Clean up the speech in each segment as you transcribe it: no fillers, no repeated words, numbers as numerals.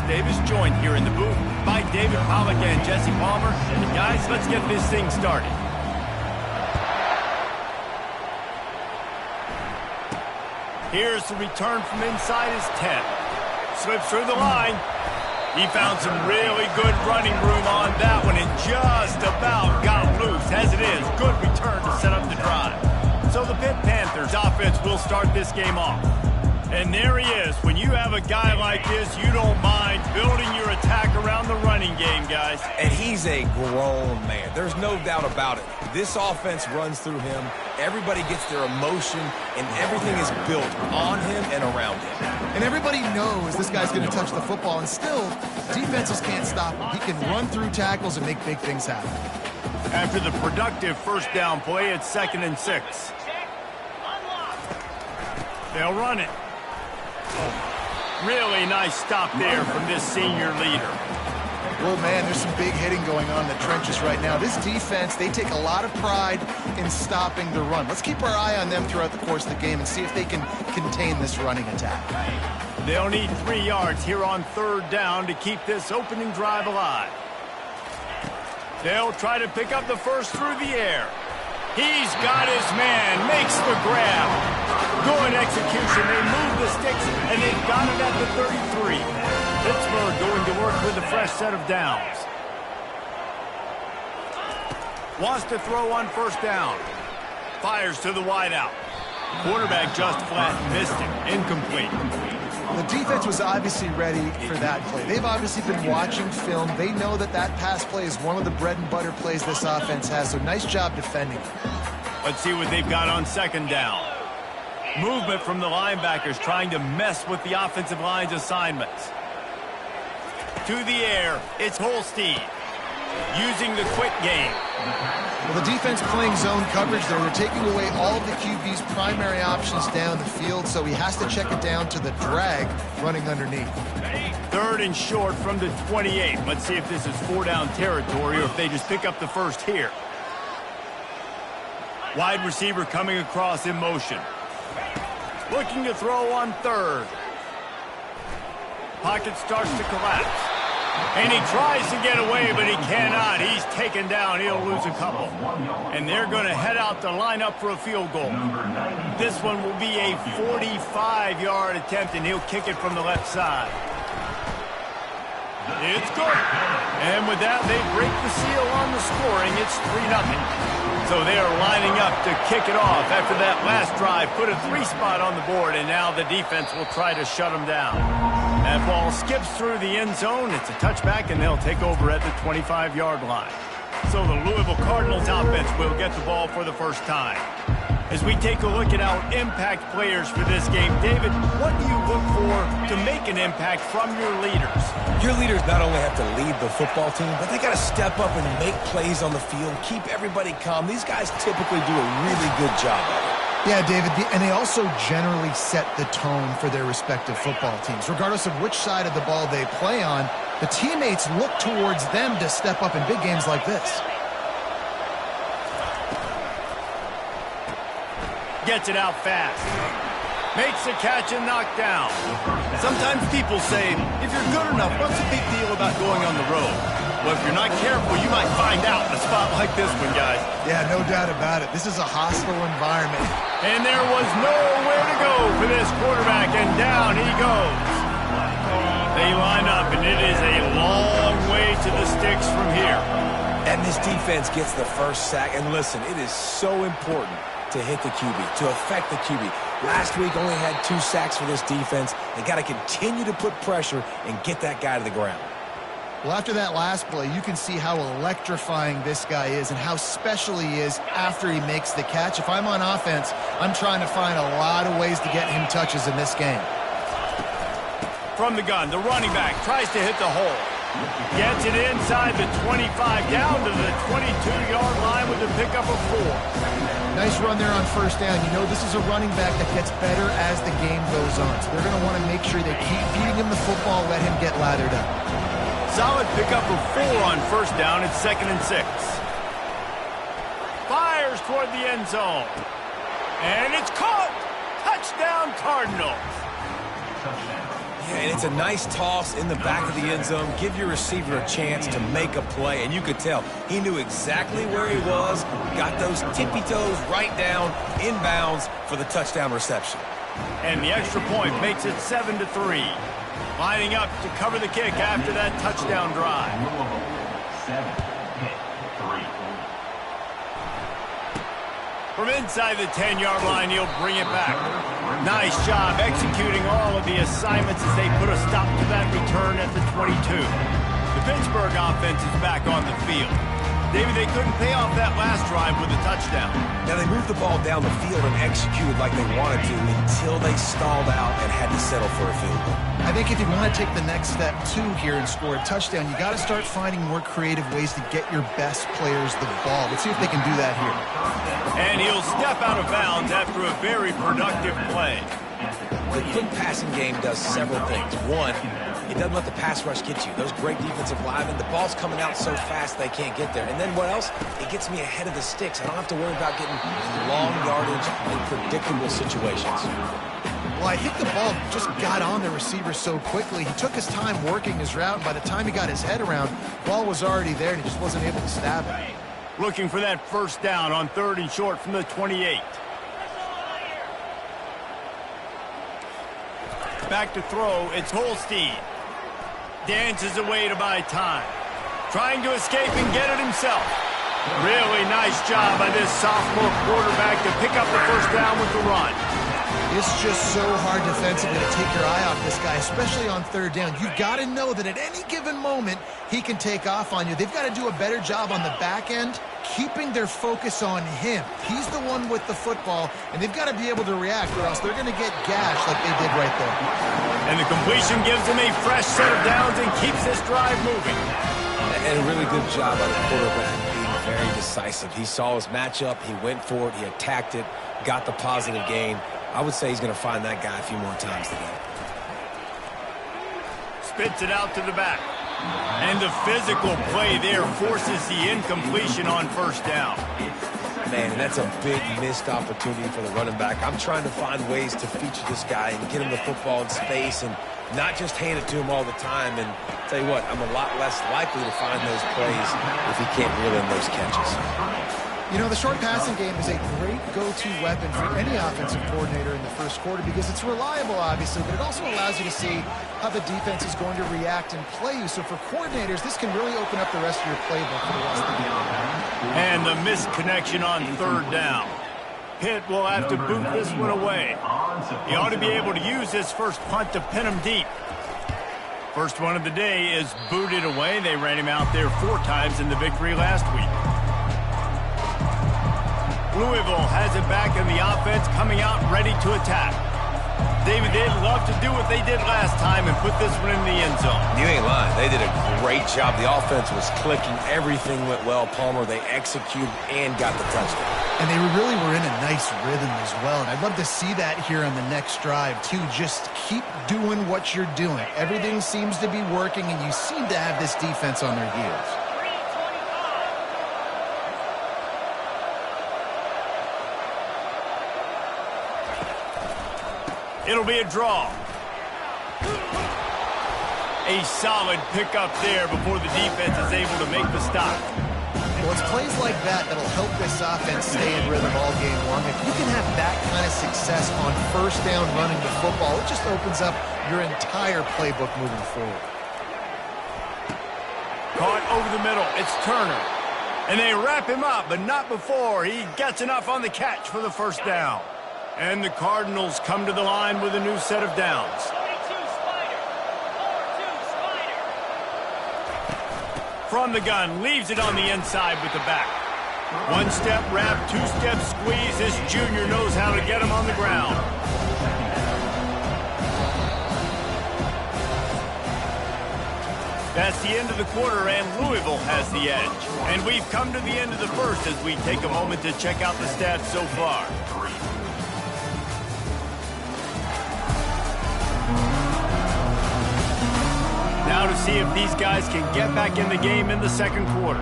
Davis, joined here in the booth by David Pollack and Jesse Palmer. And guys, let's get this thing started. Here's the return from inside his 10. Slips through the line. He found some really good running room on that one and just about got loose. As it is, good return to set up the drive. So the Pitt Panthers offense will start this game off. And there he is. When you have a guy like this, you don't mind building your attack around the running game, guys. And he's a grown man. There's no doubt about it. This offense runs through him. Everybody gets their emotion, and everything is built on him and around him. And everybody knows this guy's going to touch the football, and still, defenses can't stop him. He can run through tackles and make big things happen. After the productive first down play, it's 2nd and 6. They'll run it. Really nice stop there from this senior leader. Well, man, there's some big hitting going on in the trenches right now. This defense, they take a lot of pride in stopping the run. Let's keep our eye on them throughout the course of the game and see if they can contain this running attack. They'll need 3 yards here on 3rd down to keep this opening drive alive. They'll try to pick up the first through the air. He's got his man, makes the grab. Good execution. They move the sticks, and they've got it at the 33. Pittsburgh going to work with a fresh set of downs. Wants to throw on 1st down. Fires to the wideout. Quarterback just flat missed it. Incomplete. The defense was obviously ready for that play. They've obviously been watching film. They know that that pass play is one of the bread and butter plays this offense has, so nice job defending. Let's see what they've got on 2nd down. Movement from the linebackers trying to mess with the offensive line's assignments. To the air, it's Holstein using the quick game. Well, the defense playing zone coverage there. They're taking away all of the QB's primary options down the field, so he has to check it down to the drag running underneath. 3rd and short from the 28. Let's see if this is 4-down territory or if they just pick up the first here. Wide receiver coming across in motion. Looking to throw on 3rd. Pocket starts to collapse. And he tries to get away, but he cannot. He's taken down. He'll lose a couple. And they're going to head out to line up for a field goal. This one will be a 45-yard attempt, and he'll kick it from the left side. It's good. And with that, they break the seal on the scoring. It's 3-0. So they are lining up to kick it off after that last drive. Put a 3-spot on the board, and now the defense will try to shut them down. That ball skips through the end zone. It's a touchback, and they'll take over at the 25-yard line. So the Louisville Cardinals offense will get the ball for the first time. As we take a look at our impact players for this game, David, what do you look for to make an impact from your leaders? Your leaders not only have to lead the football team, but they got to step up and make plays on the field, keep everybody calm. These guys typically do a really good job of it. Yeah, David, and they also generally set the tone for their respective football teams. Regardless of which side of the ball they play on, the teammates look towards them to step up in big games like this. Gets it out fast. Makes the catch and knocked down. Sometimes people say, if you're good enough, what's the big deal about going on the road? Well, if you're not careful, you might find out in a spot like this one, guys. Yeah, no doubt about it. This is a hostile environment. And there was nowhere to go for this quarterback, and down he goes. They line up, and it is a long way to the sticks from here. And this defense gets the first sack. And listen, it is so important to hit the QB, to affect the QB. Last week only had 2 sacks for this defense. They got to continue to put pressure and get that guy to the ground. Well, after that last play, you can see how electrifying this guy is and how special he is after he makes the catch. If I'm on offense, I'm trying to find a lot of ways to get him touches in this game. From the gun, the running back tries to hit the hole. Gets it inside the 25, down to the 22-yard line with a pickup of 4. Nice run there on 1st down. You know this is a running back that gets better as the game goes on. So they're going to want to make sure they keep feeding him the football, let him get lathered up. Solid pickup of 4 on 1st down. It's 2nd and 6. Fires toward the end zone. And it's caught. Touchdown Cardinals. And it's a nice toss in the back of the end zone. Give your receiver a chance to make a play. And you could tell he knew exactly where he was, got those tippy toes right down, inbounds for the touchdown reception. And the extra point makes it 7-3. Lining up to cover the kick after that touchdown drive. 7-3. From inside the 10-yard line, he'll bring it back. Nice job executing all of the assignments as they put a stop to that return at the 22. The Pittsburgh offense is back on the field. David, they couldn't pay off that last drive with a touchdown. Now, they moved the ball down the field and executed like they wanted to until they stalled out and had to settle for a field goal. I think if you want to take the next step, too, here and score a touchdown, you got to start finding more creative ways to get your best players the ball. Let's see if they can do that here. And he'll step out of bounds after a very productive play. The quick passing game does several things. One, it doesn't let the pass rush get you. Those great defensive linemen, the ball's coming out so fast they can't get there. And then what else? It gets me ahead of the sticks. I don't have to worry about getting long yardage in predictable situations. Well, I think the ball just got on the receiver so quickly. He took his time working his route. By the time he got his head around, the ball was already there, and he just wasn't able to stab it. Looking for that first down on 3rd and short from the 28. Back to throw, it's Holstein. Dances away to buy time. Trying to escape and get it himself. Really nice job by this sophomore quarterback to pick up the first down with the run. It's just so hard defensively to take your eye off this guy, especially on 3rd down. You've got to know that at any given moment, he can take off on you. They've got to do a better job on the back end, keeping their focus on him. He's the one with the football, and they've got to be able to react, or else they're going to get gashed like they did right there. And the completion gives him a fresh set of downs and keeps this drive moving. And a really good job by the quarterback being very decisive. He saw his matchup, he went for it, he attacked it, got the positive gain. I would say he's going to find that guy a few more times today. Spits it out to the back. And the physical play there forces the incompletion on 1st down. Man, and that's a big missed opportunity for the running back. I'm trying to find ways to feature this guy and get him the football in space and not just hand it to him all the time. And tell you what, I'm a lot less likely to find those plays if he can't reel in those catches. You know, the short passing game is a great go-to weapon for any offensive coordinator in the first quarter because it's reliable, obviously, but it also allows you to see how the defense is going to react and play you. So for coordinators, this can really open up the rest of your playbook for the rest of the game. And the missed connection on 3rd down. Pitt will have to boot this one away. He ought to be able to use this first punt to pin him deep. First one of the day is booted away. They ran him out there 4 times in the victory last week. Louisville has it back in the offense, coming out ready to attack. David, they'd love to do what they did last time and put this one in the end zone. You ain't lying. They did a great job. The offense was clicking. Everything went well. Palmer, they executed and got the touchdown. And they really were in a nice rhythm as well. And I'd love to see that here on the next drive, too. Just keep doing what you're doing. Everything seems to be working, and you seem to have this defense on their heels. It'll be a draw. A solid pickup there before the defense is able to make the stop. Well, it's plays like that that'll help this offense stay in rhythm all game long. If you can have that kind of success on 1st down running the football, it just opens up your entire playbook moving forward. Caught over the middle. It's Turner. And they wrap him up, but not before he gets enough on the catch for the 1st down. And the Cardinals come to the line with a new set of downs. From the gun, leaves it on the inside with the back. 1-step wrap, 2-step squeeze. This junior knows how to get him on the ground. That's the end of the quarter, and Louisville has the edge. And we've come to the end of the first as we take a moment to check out the stats so far. Now to see if these guys can get back in the game in the 2nd quarter.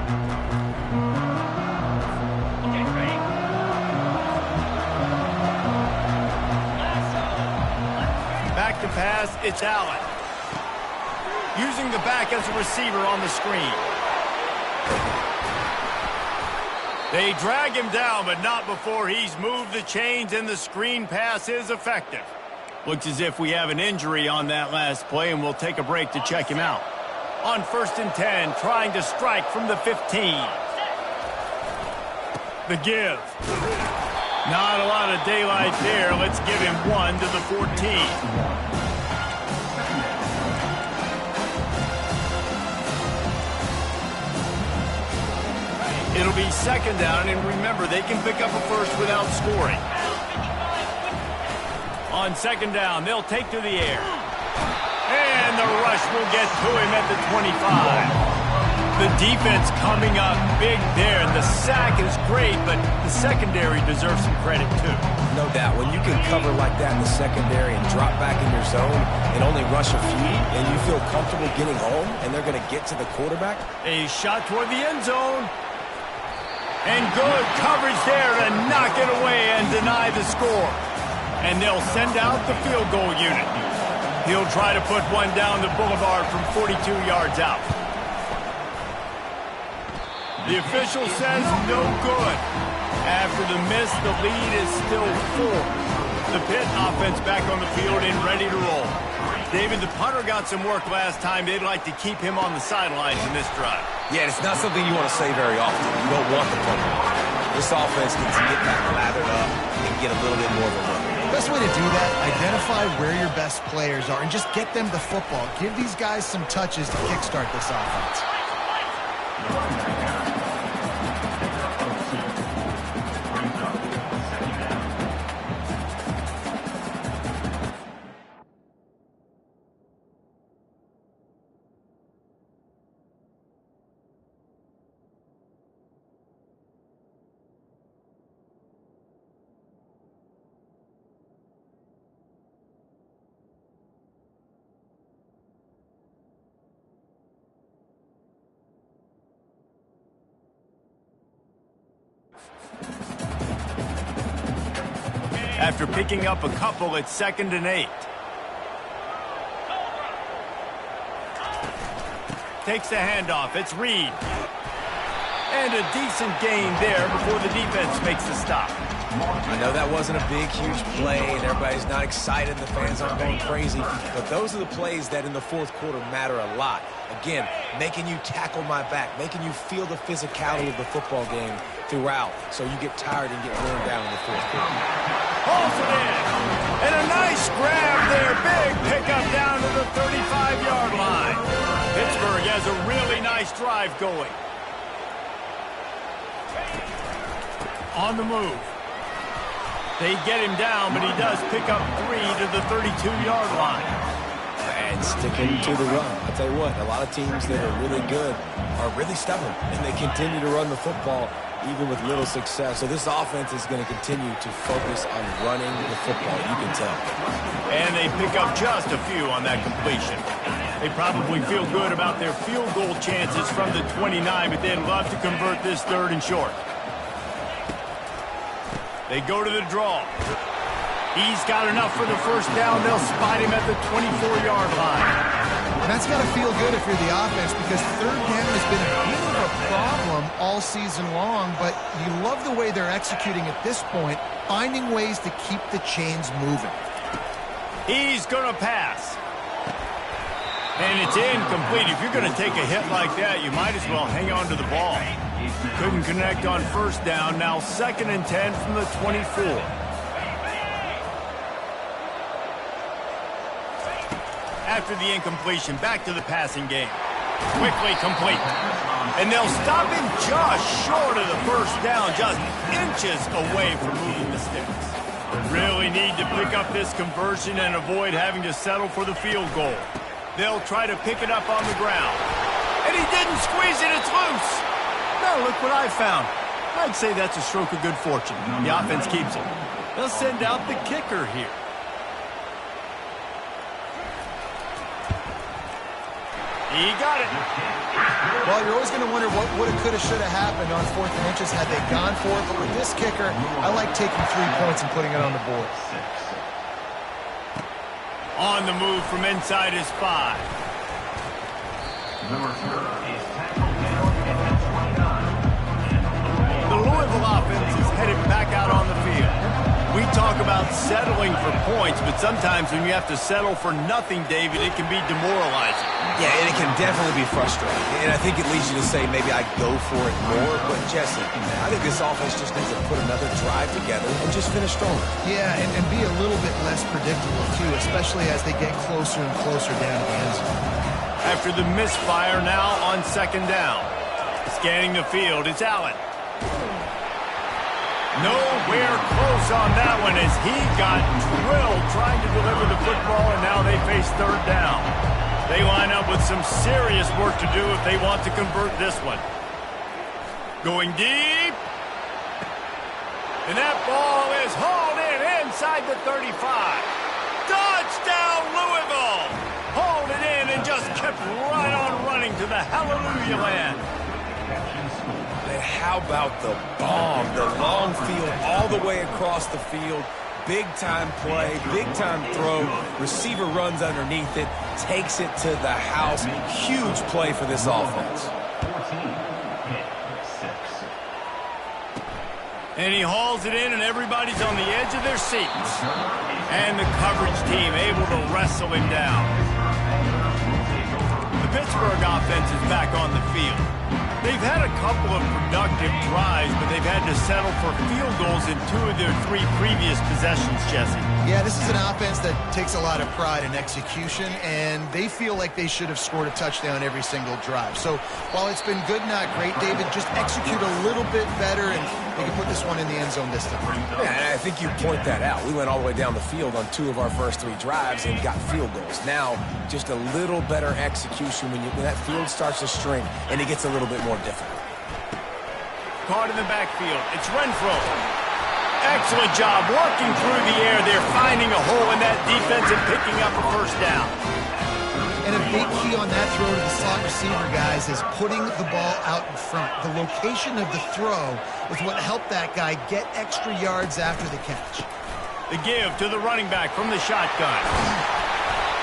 Back to pass, it's Allen. using the back as a receiver on the screen. They drag him down, but not before he's moved the chains, and the screen pass is effective. Looks as if we have an injury on that last play, and we'll take a break to check him out. On 1st and 10, trying to strike from the 15. The give. Not a lot of daylight there. Let's give him 1 to the 14. It'll be 2nd down, and remember, they can pick up a first without scoring. On 2nd down, they'll take to the air. And the rush will get to him at the 25. The defense coming up big there, and the sack is great, but the secondary deserves some credit, too. No doubt. When you can cover like that in the secondary and drop back in your zone and only rush a few, and you feel comfortable getting home, and they're going to get to the quarterback. A shot toward the end zone. And good coverage there to knock it away and deny the score. And they'll send out the field goal unit. He'll try to put one down the boulevard from 42 yards out. The official says no good. After the miss, the lead is still 4. The Pitt offense back on the field and ready to roll. David, the punter got some work last time. They'd like to keep him on the sidelines in this drive. Yeah, it's not something you want to say very often. You don't want the punter. This offense needs to get back lathered up and get a little bit more of a look. The best way to do that, identify where your best players are and just get them the football. Give these guys some touches to kickstart this offense. After picking up a couple, it's 2nd and 8. Takes the handoff. It's Reed. And a decent gain there before the defense makes the stop. I know that wasn't a big, huge play, and everybody's not excited. The fans aren't going crazy. But those are the plays that in the 4th quarter matter a lot. Again, making you tackle my back, making you feel the physicality of the football game throughout, so you get tired and get worn down in the 4th quarter. Hauls it in. And a nice grab there. Big pickup down to the 35-yard line. Pittsburgh has a really nice drive going. On the move. They get him down, but he does pick up 3 to the 32-yard line. And sticking to the run. I'll tell you what, a lot of teams that are really good are really stubborn, and they continue to run the football even with little success. So this offense is going to continue to focus on running the football, you can tell. And they pick up just a few on that completion. They probably feel good about their field goal chances from the 29, but they'd love to convert this 3rd and short. They go to the draw. He's got enough for the 1st down. They'll spot him at the 24-yard line. And that's got to feel good if you're the offense, because 3rd down has been a bit of a problem all season long, but you love the way they're executing at this point, finding ways to keep the chains moving. He's going to pass. And it's incomplete. If you're going to take a hit like that, you might as well hang on to the ball. Couldn't connect on 1st down. Now 2nd and 10 from the 24. After the incompletion, back to the passing game. Quickly complete. And they'll stop him just short of the 1st down, just inches away from moving the sticks. Really need to pick up this conversion and avoid having to settle for the field goal. They'll try to pick it up on the ground. And he didn't squeeze it, it's loose. Now look what I found. I'd say that's a stroke of good fortune. The offense keeps it. They'll send out the kicker here. He got it. Well, you're always going to wonder what woulda, coulda, shoulda happened on 4th and inches had they gone for it. But with this kicker, I like taking 3 points and putting it on the board. On the move from inside his 5. The Louisville offense is headed back out on the field. We talk about settling for points, but sometimes when you have to settle for nothing, David, it can be demoralizing. Yeah, and it can definitely be frustrating. And I think it leads you to say maybe I'd go for it more. But, Jesse, I think this offense just needs to put another drive together and just finish stronger. Yeah, and be a little bit less predictable, too, especially as they get closer and closer down to the end zone. After the misfire, now on second down. Scanning the field, it's Allen. Nowhere close on that one as he got drilled trying to deliver the football, and now they face third down. They line up with some serious work to do if they want to convert this one. Going deep. And that ball is hauled in inside the 35. Touchdown, Louisville! Hauled it in and just kept right on running to the hallelujah land. And how about the bomb, the long field all the way across the field. Big-time play, big-time throw. Receiver runs underneath it, takes it to the house. Huge play for this offense. And he hauls it in, and everybody's on the edge of their seats. And the coverage team able to wrestle him down. The Pittsburgh offense is back on the field. They've had a couple of productive drives, but they've had to settle for field goals in 2 of their 3 previous possessions, Jesse. Yeah, this is an offense that takes a lot of pride in execution, and they feel like they should have scored a touchdown every single drive. So while it's been good, not great, David, just execute a little bit better, and they can put this one in the end zone this time. Yeah, and I think you point that out. We went all the way down the field on 2 of our first 3 drives and got field goals. Now, just a little better execution when that field starts to string and it gets a little bit more difficult. Caught in the backfield. It's Renfro. Excellent job working through the air. They're finding a hole in that defense and picking up a first down. And a big key on that throw to the slot receiver, guys, is putting the ball out in front. The location of the throw is what helped that guy get extra yards after the catch. The give to the running back from the shotgun.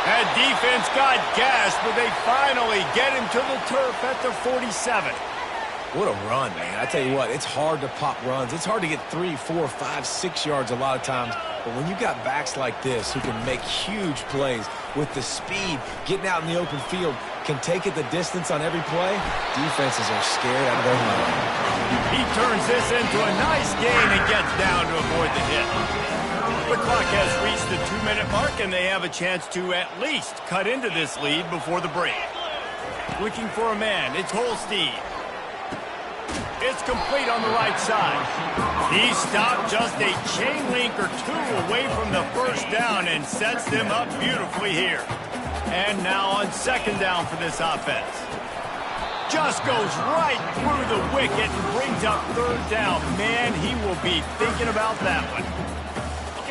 That defense got gashed, but they finally get him to the turf at the 47. What a run, man. I tell you what, it's hard to pop runs. It's hard to get 3, 4, 5, 6 yards a lot of times. But when you got backs like this who can make huge plays with the speed, getting out in the open field, can take it the distance on every play, defenses are scared out of their mind. He turns this into a nice gain and gets down to avoid the hit. The clock has reached the 2-minute mark, and they have a chance to at least cut into this lead before the break. Looking for a man. It's Holstein. It's complete on the right side. He stopped just a chain link or 2 away from the first down and sets them up beautifully here. And now on second down for this offense. Just goes right through the wicket and brings up third down. Man, he will be thinking about that one.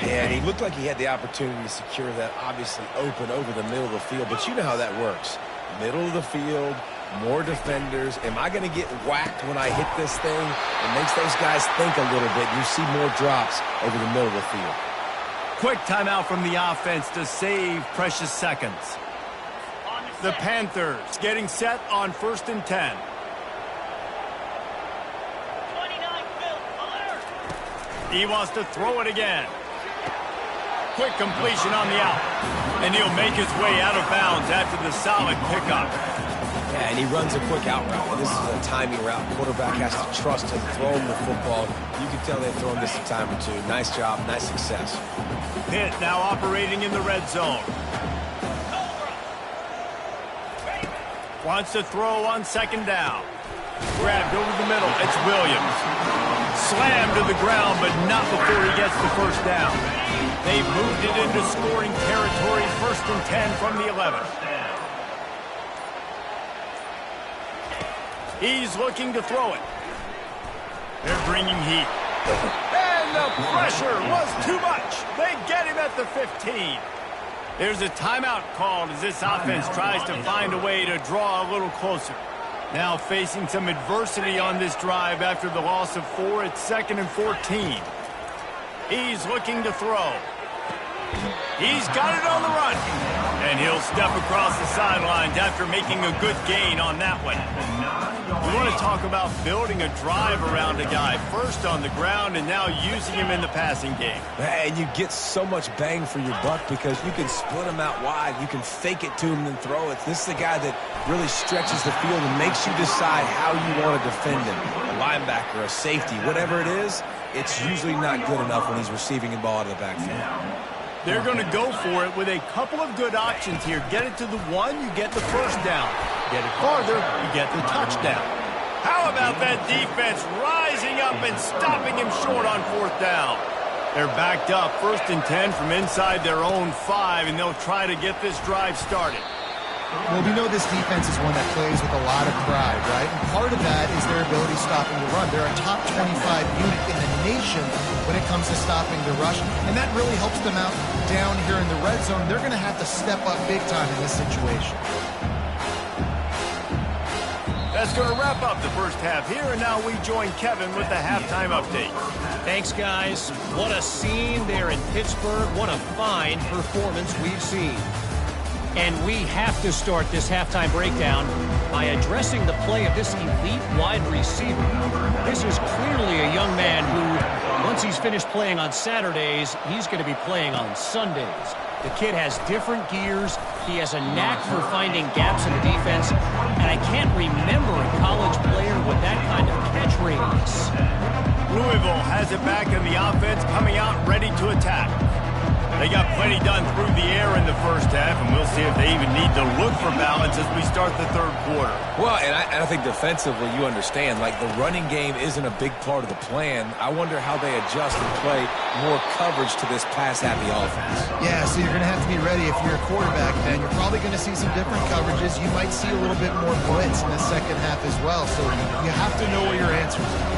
Yeah, and he looked like he had the opportunity to secure that obviously open over the middle of the field, but you know how that works. Middle of the field, more defenders. Am I going to get whacked when I hit this thing? It makes those guys think a little bit. You see more drops over the middle of the field. Quick timeout from the offense to save precious seconds. The Panthers getting set on 1st and 10. He wants to throw it again. Quick completion on the out. And he'll make his way out of bounds after the solid pickup. Yeah, and he runs a quick out route. This is a timing route. Quarterback has to trust him, throw him the football. You can tell they've thrown this a time or 2. Nice job, nice success. Pitt now operating in the red zone. Wants to throw on second down. Grabbed over the middle. It's Williams. Slammed to the ground, but not before he gets the first down. They've moved it into scoring territory. 1st and 10 from the 11. He's looking to throw it. They're bringing heat. And the pressure was too much. They get him at the 15. There's a timeout called as this offense tries to find a way to draw a little closer. Now facing some adversity on this drive after the loss of 4. It's 2nd and 14. He's looking to throw. He's got it on the run. And he'll step across the sidelines after making a good gain on that one. We want to talk about building a drive around a guy, first on the ground and now using him in the passing game. And you get so much bang for your buck because you can split him out wide. You can fake it to him and throw it. This is the guy that really stretches the field and makes you decide how you want to defend him. A linebacker, a safety, whatever it is, it's usually not good enough when he's receiving the ball out of the backfield. They're going to go for it with a couple of good options here. Get it to the one, you get the first down. Get it farther, you get the touchdown. How about that defense rising up and stopping him short on fourth down? They're backed up, 1st and 10 from inside their own 5, and they'll try to get this drive started. Well, we know this defense is one that plays with a lot of pride, right? And part of that is their ability stopping the run. They're a top 25 unit in the nation when it comes to stopping the rush, and that really helps them out down here in the red zone. They're going to have to step up big time in this situation. That's going to wrap up the first half here, and now we join Kevin with the halftime update. Thanks, guys. What a scene there in Pittsburgh. What a fine performance we've seen. And we have to start this halftime breakdown by addressing the play of this elite wide receiver. This is clearly a young man who, once he's finished playing on Saturdays, he's going to be playing on Sundays. The kid has different gears. He has a knack for finding gaps in the defense. And I can't remember a college player with that kind of catch radius. Louisville has it back in the offense, coming out ready to attack. They got plenty done through the air in the first half, and we'll see if they even need to look for balance as we start the third quarter. Well, and I think defensively, you understand, like the running game isn't a big part of the plan. I wonder how they adjust and play more coverage to this pass-happy offense. Yeah, so you're going to have to be ready if you're a quarterback, man. You're probably going to see some different coverages. You might see a little bit more blitz in the second half as well, so you have to know what your answers are.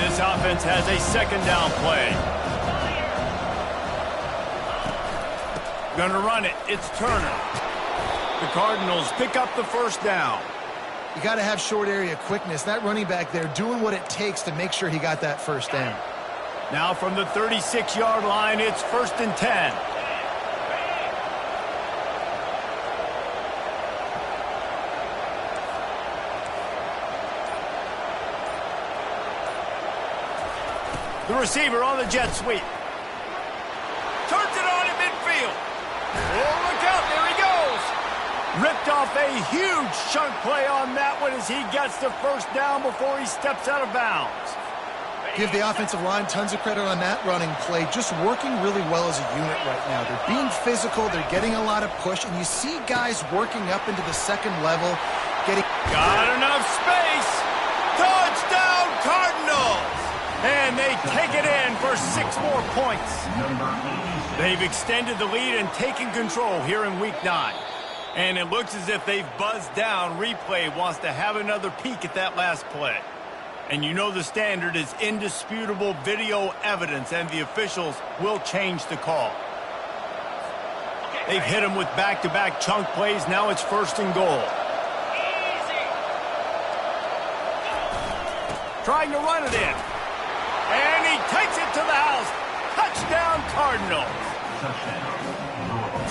This offense has a second down play. Gonna run it. It's Turner. The Cardinals pick up the first down. You got to have short area quickness. That running back there doing what it takes to make sure he got that first down. Now from the 36-yard line, it's 1st and 10. The receiver on the jet sweep. Turns it on in midfield. Oh, look out, there he goes. Ripped off a huge chunk play on that one as he gets the first down before he steps out of bounds. Give the offensive line tons of credit on that running play. Just working really well as a unit right now. They're being physical. They're getting a lot of push. And you see guys working up into the second level. Got enough space. Touchdown, Cardinals. And they take it in for 6 more points. They've extended the lead and taken control here in Week 9. And it looks as if they've buzzed down. Replay wants to have another peek at that last play. And you know the standard is indisputable video evidence, and the officials will change the call. They've hit him with back-to-back chunk plays. Now it's 1st and goal. Trying to run it in. And he takes it to the house. Touchdown, Cardinals.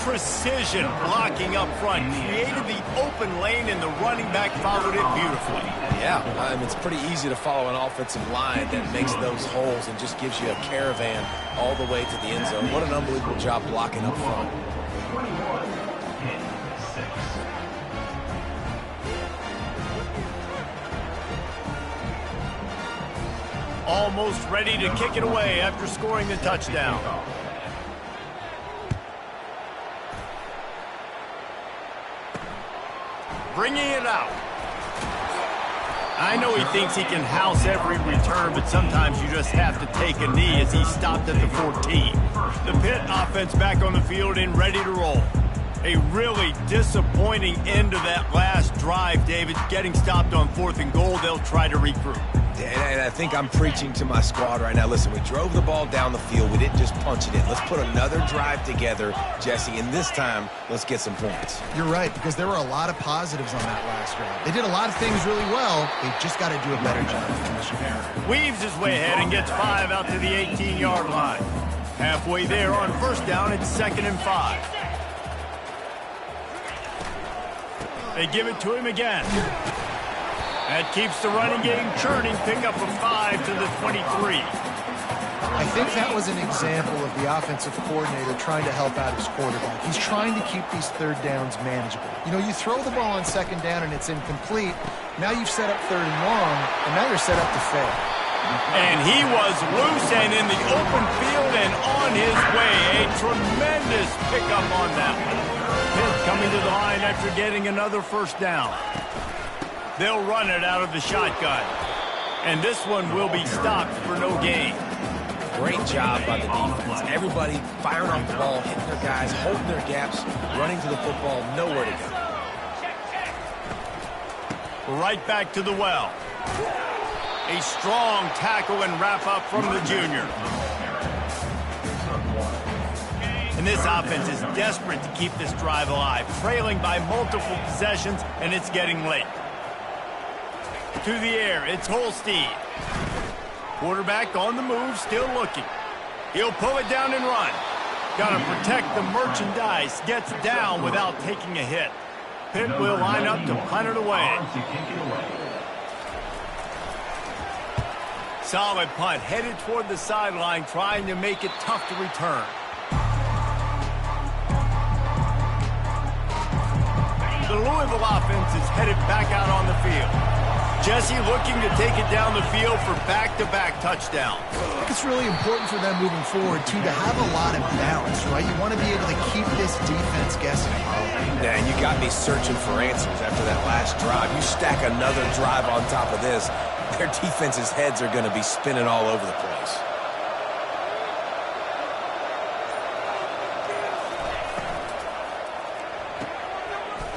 Precision blocking up front. Created the open lane, and the running back followed it beautifully. Yeah, it's pretty easy to follow an offensive line that makes those holes and just gives you a caravan all the way to the end zone. What an unbelievable job blocking up front. Almost ready to kick it away after scoring the touchdown. Bringing it out. I know he thinks he can house every return, but sometimes you just have to take a knee as he stopped at the 14. The Pitt offense back on the field and ready to roll. A really disappointing end to that last drive, David. Getting stopped on 4th and goal, they'll try to regroup. And I think I'm preaching to my squad right now. Listen, we drove the ball down the field. We didn't just punch it in. Let's put another drive together, Jesse, and this time, let's get some points. You're right, because there were a lot of positives on that last drive. They did a lot of things really well. They just got to do a better job of finishing. Weaves his way ahead and gets 5 out to the 18-yard line. Halfway there on 1st down, it's 2nd and 5. They give it to him again. That keeps the running game churning. Pick up a 5 to the 23. I think that was an example of the offensive coordinator trying to help out his quarterback. He's trying to keep these third downs manageable. You know, you throw the ball on second down and it's incomplete. Now you've set up third and long, and now you're set up to fail. And he was loose and in the open field and on his way. A tremendous pickup on that one. Pitt coming to the line after getting another first down. They'll run it out of the shotgun. And this one will be stopped for no gain. Great job by the defense. Everybody firing off the ball, hitting their guys, holding their gaps, running to the football, nowhere to go. Right back to the well. A strong tackle and wrap-up from the junior. And this offense is desperate to keep this drive alive, trailing by multiple possessions, and it's getting late. To the air, it's Holstein. Quarterback on the move, still looking. He'll pull it down and run. Got to protect the merchandise. Gets down without taking a hit. Pitt will line up to punt it away. Solid punt, headed toward the sideline, trying to make it tough to return. The Louisville offense is headed back out on the field. Jesse looking to take it down the field for back-to-back touchdowns. I think it's really important for them moving forward, too, to have a lot of balance, right? You want to be able to keep this defense guessing. Yeah, and you got me searching for answers after that last drive. You stack another drive on top of this, their defense's heads are going to be spinning all over the place.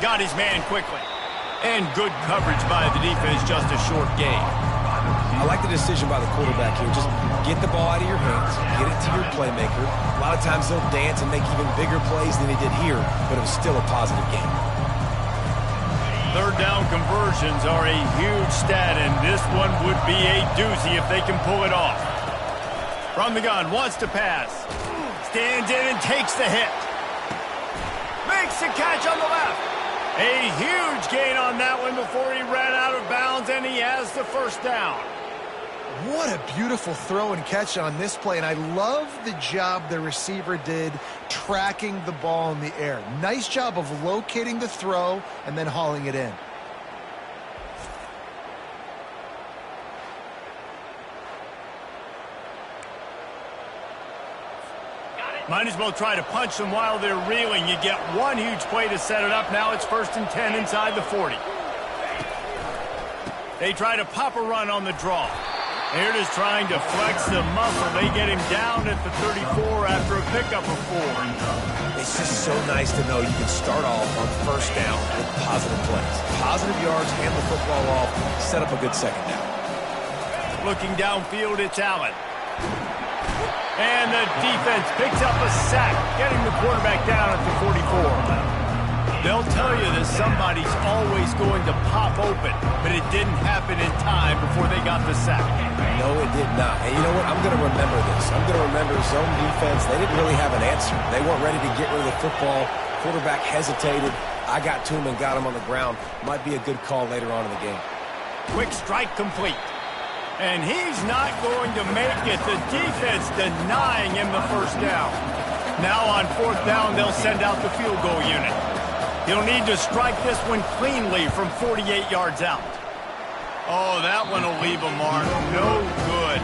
Got his man quickly. And good coverage by the defense, just a short gain. I like the decision by the quarterback here. Just get the ball out of your hands, get it to your playmaker. A lot of times they'll dance and make even bigger plays than he did here, but it was still a positive game. Third down conversions are a huge stat, and this one would be a doozy if they can pull it off. From the gun, wants to pass. Stands in and takes the hit. Makes the catch on the left. A huge gain on that one before he ran out of bounds, and he has the first down. What a beautiful throw and catch on this play, and I love the job the receiver did tracking the ball in the air. Nice job of locating the throw and then hauling it in. Might as well try to punch them while they're reeling. You get one huge play to set it up. Now it's 1st and 10 inside the 40. They try to pop a run on the draw. They're just trying to flex the muscle. They get him down at the 34 after a pickup of 4. It's just so nice to know you can start off on first down with positive plays. Positive yards, hand the football off, set up a good second down. Looking downfield, it's Allen. And the defense picks up a sack, getting the quarterback down at the 44. They'll tell you that somebody's always going to pop open, but it didn't happen in time before they got the sack. No, it did not. And you know what? I'm going to remember this. I'm going to remember zone defense. They didn't really have an answer. They weren't ready to get rid of the football. Quarterback hesitated. I got to him and got him on the ground. Might be a good call later on in the game. Quick strike complete. And he's not going to make it. The defense denying him the first down. Now on 4th down, they'll send out the field goal unit. He'll need to strike this one cleanly from 48 yards out. Oh, that one will leave a mark. No good.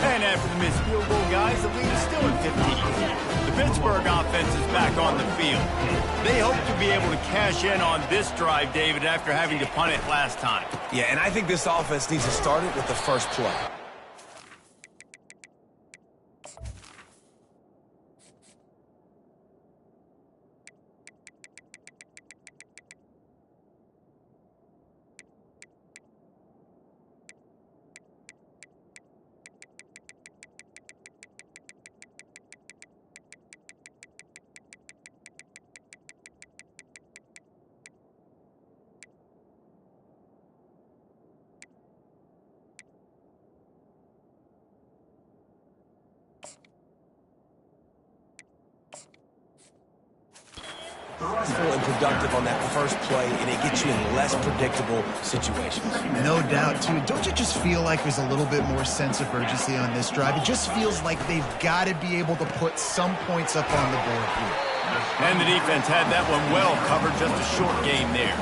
And after the missed field goal, guys, the lead is still at 15. The Pittsburgh offense is back on the field. They hope to be able to cash in on this drive, David, after having to punt it last time. Yeah, and I think this offense needs to start it with the first play. successful and productive on that first play, and it gets you in less predictable situations. No doubt, too. Don't you just feel like there's a little bit more sense of urgency on this drive? It just feels like they've got to be able to put some points up on the board here. And the defense had that one well covered, just a short game there.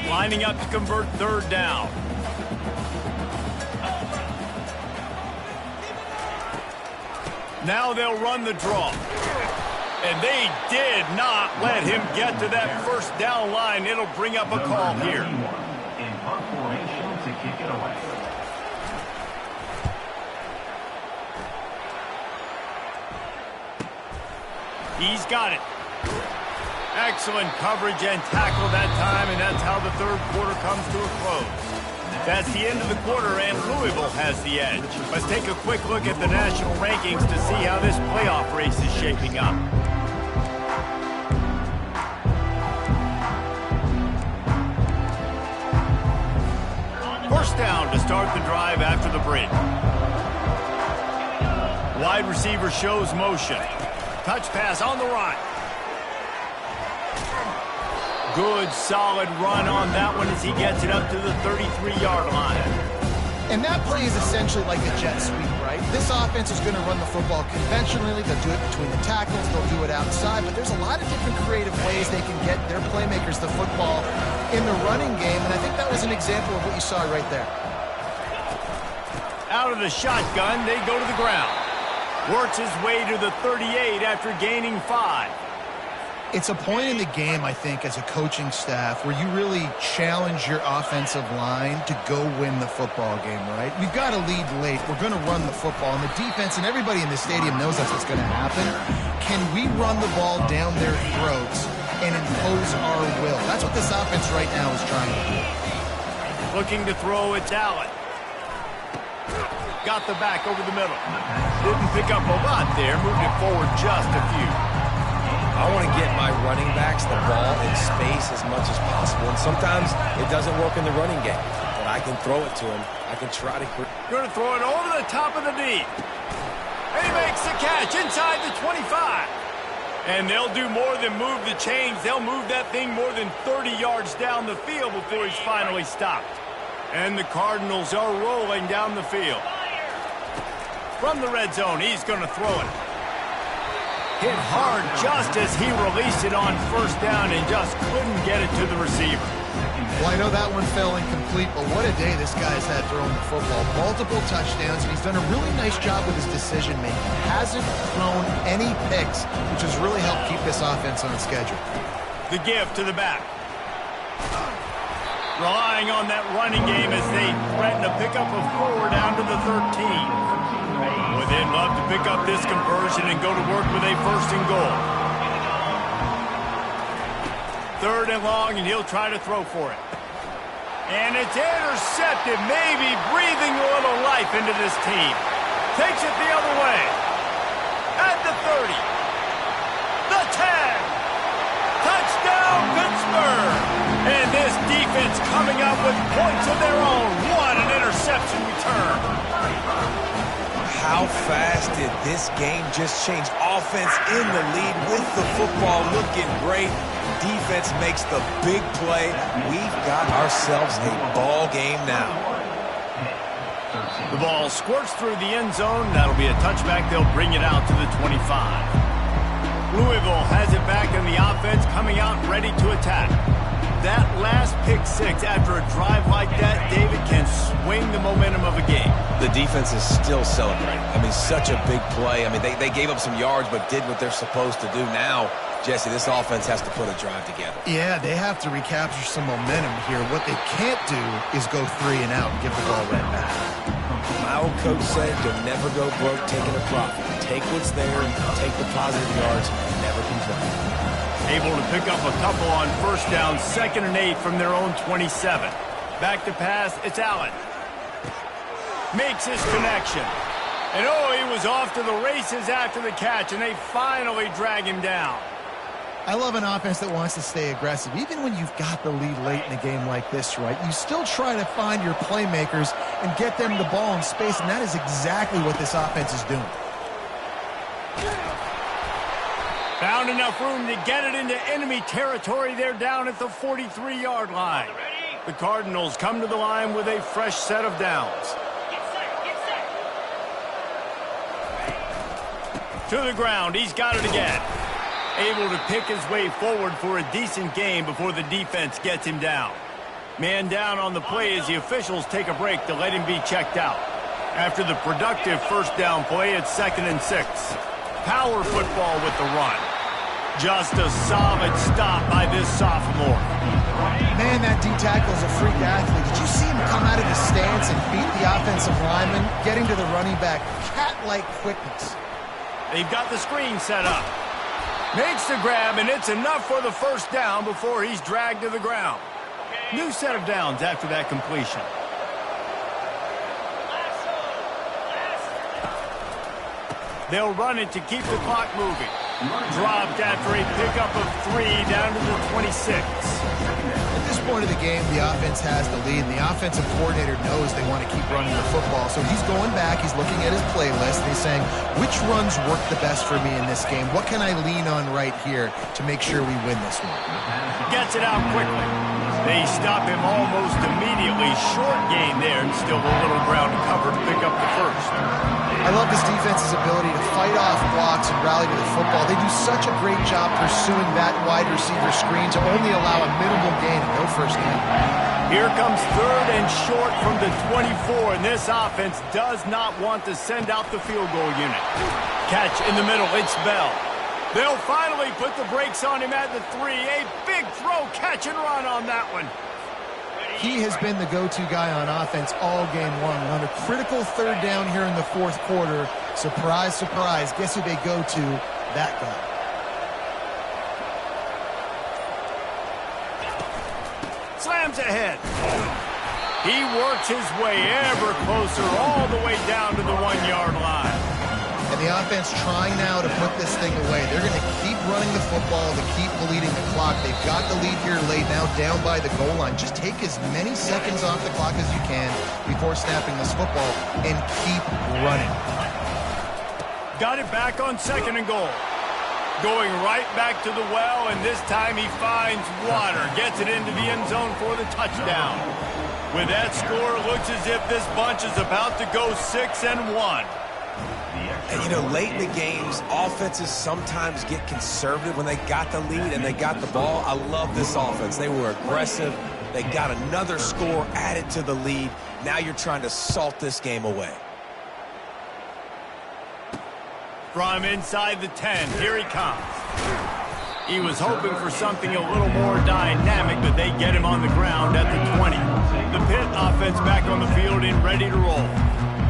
Lining up to convert third down. Now they'll run the draw. And they did not let him get to that first down line. It'll bring up a call here. In punt formation to kick it away. He's got it. Excellent coverage and tackle that time, and that's how the third quarter comes to a close. That's the end of the quarter, and Louisville has the edge. Let's take a quick look at the national rankings to see how this playoff race is shaping up. First down to start the drive after the break. Wide receiver shows motion. Touch pass on the run. Good, solid run on that one as he gets it up to the 33-yard line. And that play is essentially like a jet sweep, right? This offense is going to run the football conventionally. They'll do it between the tackles. They'll do it outside. But there's a lot of different creative ways they can get their playmakers the football in the running game. And I think that was an example of what you saw right there. Out of the shotgun, they go to the ground. Works his way to the 38 after gaining 5. It's a point in the game, I think, as a coaching staff where you really challenge your offensive line to go win the football game, right? We've got to lead late. We're going to run the football. And the defense and everybody in the stadium knows that's what's going to happen. Can we run the ball down their throats and impose our will? That's what this offense right now is trying to do. Looking to throw, it's Allen. Got the back over the middle. Didn't pick up a lot there. Moved it forward just a few. I want to get my running backs the ball in space as much as possible. And sometimes it doesn't work in the running game. But I can throw it to him. I can try to... Going to throw it over the top of the D. And he makes the catch inside the 25. And they'll do more than move the chains. They'll move that thing more than 30 yards down the field before he's finally stopped. And the Cardinals are rolling down the field. From the red zone, he's going to throw it. Hit hard just as he released it on first down and just couldn't get it to the receiver. Well, I know that one fell incomplete, but what a day this guy's had throwing the football. Multiple touchdowns, and he's done a really nice job with his decision-making. Hasn't thrown any picks, which has really helped keep this offense on schedule. The give to the back. Relying on that running game as they threaten a pickup of 4 down to the 13. Well, they'd love to pick up this conversion and go to work with a first and goal. 3rd and long, and he'll try to throw for it. And it's intercepted, maybe breathing a little life into this team. Takes it the other way. At the 30. The 10. Touchdown, Pittsburgh. And this defense coming up with points of their own. What an interception return. How fast did this game just change? Offense in the lead with the football looking great. Defense makes the big play. We've got ourselves a ball game now. The ball squirts through the end zone. That'll be a touchback. They'll bring it out to the 25. Louisville has it back in the offense, coming out ready to attack. That last pick 6 after a drive like that, David, can swing the momentum of a game. The defense is still celebrating. I mean, such a big play. I mean, they gave up some yards but did what they're supposed to do. Now, Jesse, this offense has to put a drive together. Yeah, they have to recapture some momentum here. What they can't do is go 3 and out and give the ball right back. My old coach said you'll never go broke taking a profit. Take what's there, take the positive yards, and never complain. Able to pick up a couple on first down, 2nd and 8 from their own 27. Back to pass, it's Allen. Makes his connection. And oh, he was off to the races after the catch, and they finally drag him down. I love an offense that wants to stay aggressive. Even when you've got the lead late in a game like this, right, you still try to find your playmakers and get them the ball in space, and that is exactly what this offense is doing. Found enough room to get it into enemy territory. They're down at the 43-yard line. The Cardinals come to the line with a fresh set of downs. To the ground, he's got it again. Able to pick his way forward for a decent gain before the defense gets him down. Man down on the play as the officials take a break to let him be checked out. After the productive first down play, it's 2nd and 6. Power football with the run. Just a solid stop by this sophomore. Man, that D-tackle is a freak athlete. Did you see him come out of his stance and beat the offensive lineman, getting to the running back? Cat-like quickness. They've got the screen set up. Makes the grab, and it's enough for the first down before he's dragged to the ground. New set of downs after that completion. They'll run it to keep the clock moving. Dropped after a pickup of 3 down to the 26. At this point of the game, the offense has the lead, and the offensive coordinator knows they want to keep running the football. So he's going back, he's looking at his playlist, and he's saying, which runs work the best for me in this game? What can I lean on right here to make sure we win this one? Gets it out quickly. They stop him almost immediately. Short gain there, and still a little ground to cover to pick up the first. I love this defense's ability to fight off blocks and rally to the football. They do such a great job pursuing that wide receiver screen to only allow a minimal gain and no first down. Here comes 3rd and short from the 24, and this offense does not want to send out the field goal unit. Catch in the middle, it's Bell. They'll finally put the brakes on him at the 3. A big throw, catch and run on that one. He has been the go-to guy on offense all game long. On a critical 3rd down here in the 4th quarter, surprise, surprise, guess who they go to? That guy. Slams ahead. He works his way ever closer all the way down to the 1-yard line. And the offense trying now to put this thing away. They're going to keep running the football to keep bleeding the clock. They've got the lead here late, now down by the goal line. Just take as many seconds off the clock as you can before snapping this football and keep running. Got it back on 2nd and goal. Going right back to the well, and this time he finds water. Gets it into the end zone for the touchdown. With that score, it looks as if this bunch is about to go 6-1. And, you know, late in the games, offenses sometimes get conservative when they got the lead and they got the ball. I love this offense. They were aggressive. They got another score added to the lead. Now you're trying to salt this game away. From inside the 10, here he comes. He was hoping for something a little more dynamic, but they get him on the ground at the 20. The Pitt offense back on the field and ready to roll.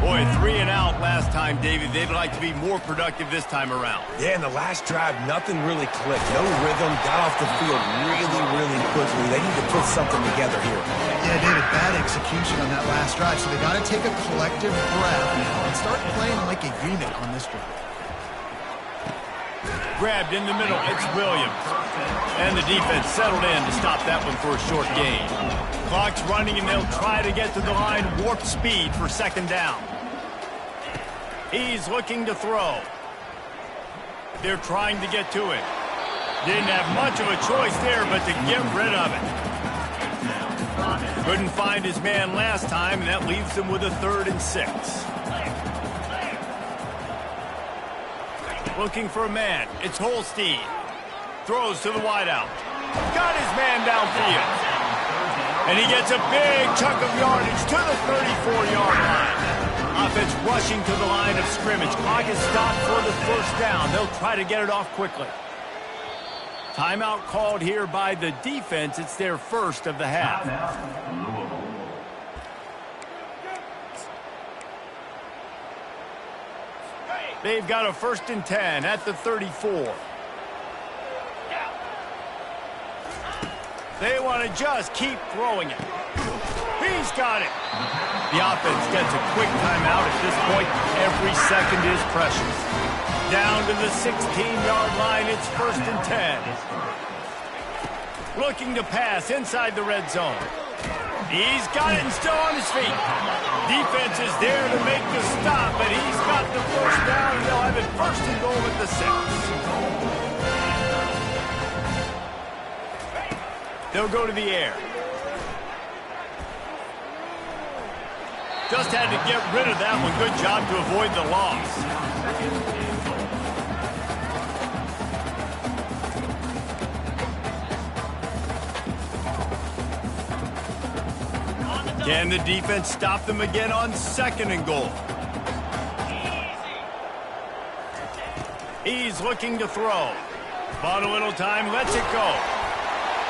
Boy, 3 and out last time, David. They'd like to be more productive this time around. Yeah, in the last drive, nothing really clicked. No rhythm, got off the field really quickly. They need to put something together here. Yeah, David, bad execution on that last drive. So they got to take a collective breath and start playing like a unit on this drive. Grabbed in the middle, it's Williams. And the defense settled in to stop that one for a short gain. Clock's running, and they'll try to get to the line warp speed for 2nd down. He's looking to throw. They're trying to get to it. Didn't have much of a choice there but to get rid of it. Couldn't find his man last time, and that leaves him with a 3rd and 6. Looking for a man. It's Holstein. Throws to the wideout. Got his man downfield. And he gets a big chunk of yardage to the 34-yard line. Offense rushing to the line of scrimmage. Clock is stopped for the first down. They'll try to get it off quickly. Timeout called here by the defense. It's their first of the half. They've got a 1st and 10 at the 34. They want to just keep throwing it. He's got it. The offense gets a quick timeout at this point. Every second is precious. Down to the 16-yard line, it's 1st and 10. looking to pass inside the red zone. He's got it and still on his feet. Defense is there to make the stop, but he's got the first down, and they'll have it first and goal at the 6. They'll go to the air. Just had to get rid of that one. Good job to avoid the loss. Can the defense stop them again on 2nd and goal? He's looking to throw. Bought a little time, lets it go.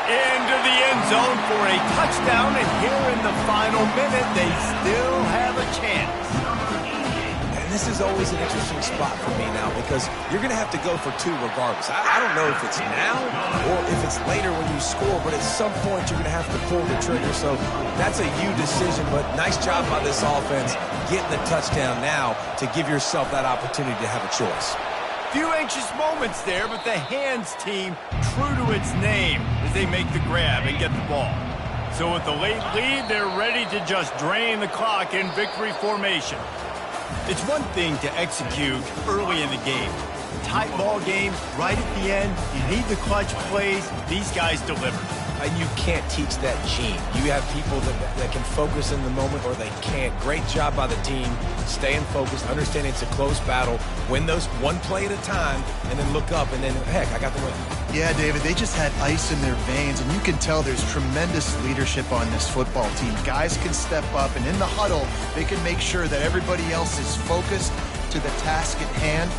Into the end zone for a touchdown, and here in the final minute, they still have a chance. And this is always an interesting spot for me now because you're going to have to go for 2 regardless. I don't know if it's now or if it's later when you score, but at some point you're going to have to pull the trigger. So that's a you decision, but nice job by this offense getting the touchdown now to give yourself that opportunity to have a choice. Few anxious moments there, but the hands team true to its name as they make the grab and get the ball. So with the late lead, they're ready to just drain the clock in victory formation. It's one thing to execute early in the game. Tight ball game, right at the end, you need the clutch plays. These guys deliver. You can't teach that gene. You have people that can focus in the moment or they can't. Great job by the team, staying focused, understanding it's a close battle, win those one play at a time, and then look up, and then, heck, I got the win. Yeah, David, they just had ice in their veins, and you can tell there's tremendous leadership on this football team. Guys can step up, and in the huddle, they can make sure that everybody else is focused to the task at hand.